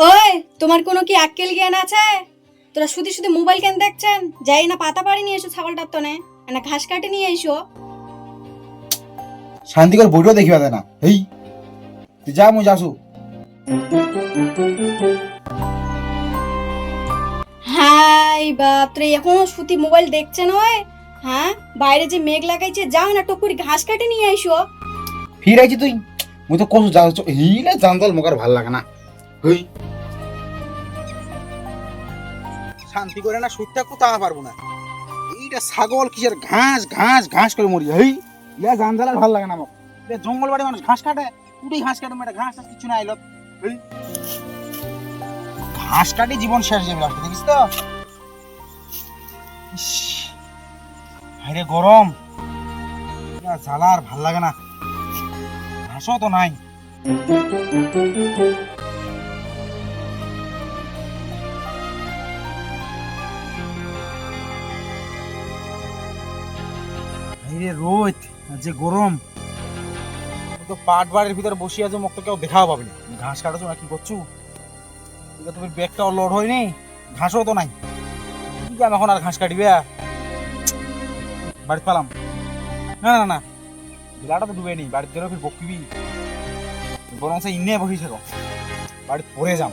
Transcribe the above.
ওই, তোমার কোনো কি আক্কেল জ্ঞান আছে? তোরা শুধু শুধু মোবাইল কেন দেখছেন? যাই না পাতা পাড়ি নিয়ে এসো ছাগলটার তনে, না ঘাস কাটে নিয়ে এসো। শান্তি করে বইটাও দেখিবা দেয় না। হেই তুই যা, মুই যাসু। হাই বাপ, তোরা এখনো শুধু মোবাইল দেখছেন? ওই হ্যাঁ, বাইরে যে মেঘ লাগাইছে, যাও না টুকুরি ঘাস কাটে নিয়ে এসো। ফির আইছি তুই, মুই তো কসু যা হিলে জানতল মোকার ভাল লাগে না। হেই শান্তি করে না সুইটটা কোথাও পারবো না। এইটা ছাগল কিসের ঘাস ঘাস ঘাস করে মরি। হেই ইয়া জানজালার ভাল লাগে না আমার। জঙ্গল বাড়ি মানুষ ঘাস কাটে, উঠেই ঘাস কাটে, মেয়েটা ঘাস কিছু না আইলত। হেই ঘাস কাটি জীবন শেষ যাবে লাস্টে, দেখিস তো। ইস, হায়রে গরম, ইয়া জ্বালা আর ভাল লাগে না। ঘাসও তো নাই। হায়রে রোদ আর যে গরম, তো পাট বাড়ির ভিতরে বসে আছো, মুখ তো কেউ দেখাও পাবে না। ঘাস কাটাছো না কি করছো? তুমি ব্যাগটাও লোড হয়নি, ঘাসও তো নাই। কি কাম এখন আর ঘাস কাটিবে? বাড়িতে পালাম। না না না, বেলাটা তো ডুবে নি, বাড়িতে গেলেও ফির বকিবি। বরং সে ইন্নে বসে থাকো, বাড়িতে পড়ে যাও।